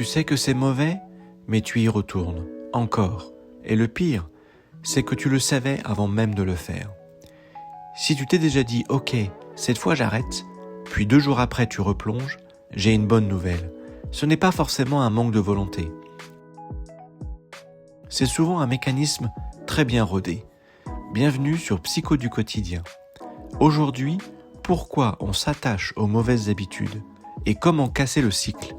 Tu sais que c'est mauvais, mais tu y retournes, encore. Et le pire, c'est que tu le savais avant même de le faire. Si tu t'es déjà dit « Ok, cette fois j'arrête », puis 2 jours après tu replonges, j'ai une bonne nouvelle. Ce n'est pas forcément un manque de volonté. C'est souvent un mécanisme très bien rodé. Bienvenue sur Psycho du quotidien. Aujourd'hui, pourquoi on s'attache aux mauvaises habitudes et comment casser le cycle.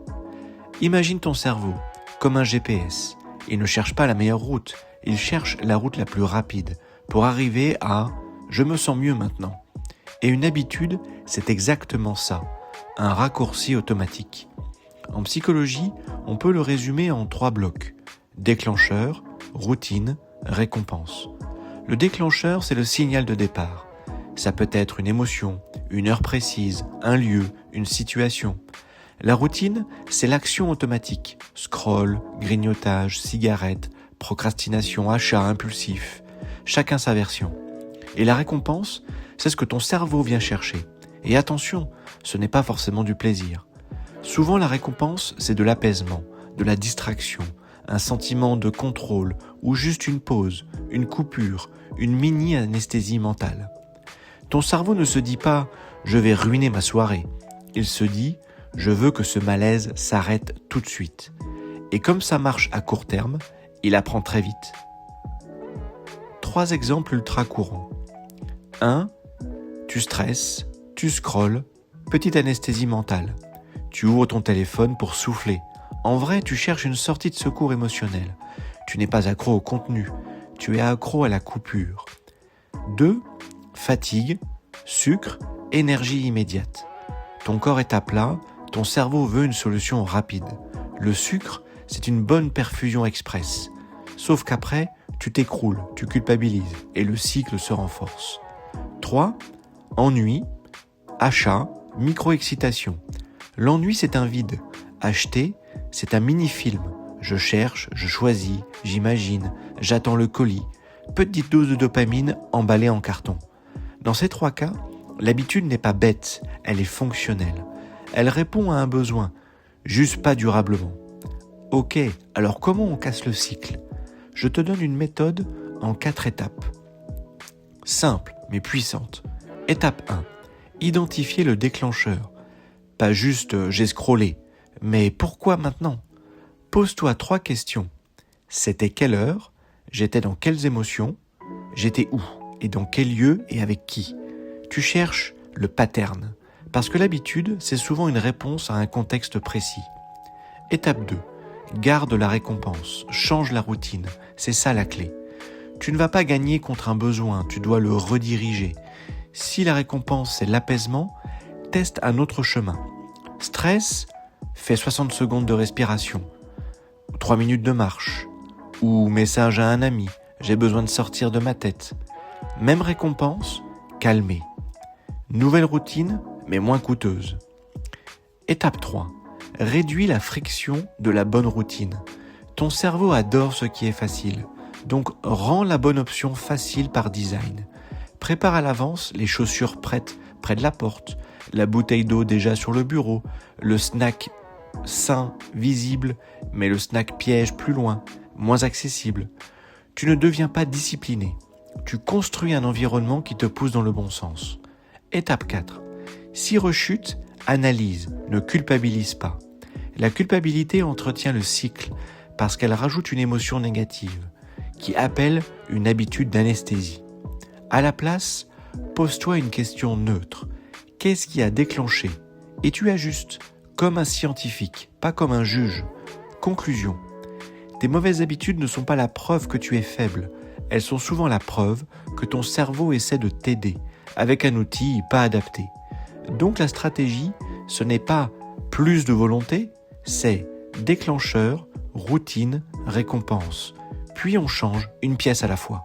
Imagine ton cerveau comme un GPS. Il ne cherche pas la meilleure route, il cherche la route la plus rapide pour arriver à « je me sens mieux maintenant ». Et une habitude, c'est exactement ça, un raccourci automatique. En psychologie, on peut le résumer en 3 blocs. Déclencheur, routine, récompense. Le déclencheur, c'est le signal de départ. Ça peut être une émotion, une heure précise, un lieu, une situation. La routine, c'est l'action automatique. Scroll, grignotage, cigarette, procrastination, achat impulsif. Chacun sa version. Et la récompense, c'est ce que ton cerveau vient chercher. Et attention, ce n'est pas forcément du plaisir. Souvent, la récompense, c'est de l'apaisement, de la distraction, un sentiment de contrôle ou juste une pause, une coupure, une mini-anesthésie mentale. Ton cerveau ne se dit pas « je vais ruiner ma soirée ». Il se dit « je veux que ce malaise s'arrête tout de suite ». Et comme ça marche à court terme, il apprend très vite. 3 exemples ultra courants. 1. Tu stresses, tu scrolles, petite anesthésie mentale. Tu ouvres ton téléphone pour souffler. En vrai, tu cherches une sortie de secours émotionnel. Tu n'es pas accro au contenu, tu es accro à la coupure. 2. Fatigue, sucre, énergie immédiate. Ton corps est à plat, ton cerveau veut une solution rapide. Le sucre, c'est une bonne perfusion express. Sauf qu'après, tu t'écroules, tu culpabilises et le cycle se renforce. 3. Ennui, achat, micro-excitation. L'ennui, c'est un vide. Acheter, c'est un mini-film. Je cherche, je choisis, j'imagine, j'attends le colis. Petite dose de dopamine emballée en carton. Dans ces 3 cas, l'habitude n'est pas bête, elle est fonctionnelle. Elle répond à un besoin, juste pas durablement. Ok, alors comment on casse le cycle ? Je te donne une méthode en 4 étapes. Simple, mais puissante. Étape 1. Identifier le déclencheur. Pas juste « j'ai scrollé », mais pourquoi maintenant ? Pose-toi 3 questions. C'était quelle heure ? J'étais dans quelles émotions ? J'étais où ? Et dans quel lieu et avec qui ? Tu cherches le pattern, parce que l'habitude, c'est souvent une réponse à un contexte précis. Étape 2. Garde la récompense, change la routine, c'est ça la clé. Tu ne vas pas gagner contre un besoin, tu dois le rediriger. Si la récompense c'est l'apaisement, teste un autre chemin. Stress, fais 60 secondes de respiration, 3 minutes de marche, ou message à un ami, j'ai besoin de sortir de ma tête. Même récompense, calmer. Nouvelle routine, mais moins coûteuse. Étape 3. Réduis la friction de la bonne routine. Ton cerveau adore ce qui est facile, donc rends la bonne option facile par design. Prépare à l'avance les chaussures prêtes près de la porte, la bouteille d'eau déjà sur le bureau, le snack sain, visible, mais le snack piège plus loin, moins accessible. Tu ne deviens pas discipliné. Tu construis un environnement qui te pousse dans le bon sens. Étape 4. Si rechute, analyse, ne culpabilise pas. La culpabilité entretient le cycle parce qu'elle rajoute une émotion négative qui appelle une habitude d'anesthésie. À la place, pose-toi une question neutre. Qu'est-ce qui a déclenché ? Et tu ajustes, comme un scientifique, pas comme un juge. Conclusion. Tes mauvaises habitudes ne sont pas la preuve que tu es faible. Elles sont souvent la preuve que ton cerveau essaie de t'aider avec un outil pas adapté. Donc la stratégie, ce n'est pas plus de volonté, c'est déclencheur, routine, récompense. Puis on change une pièce à la fois.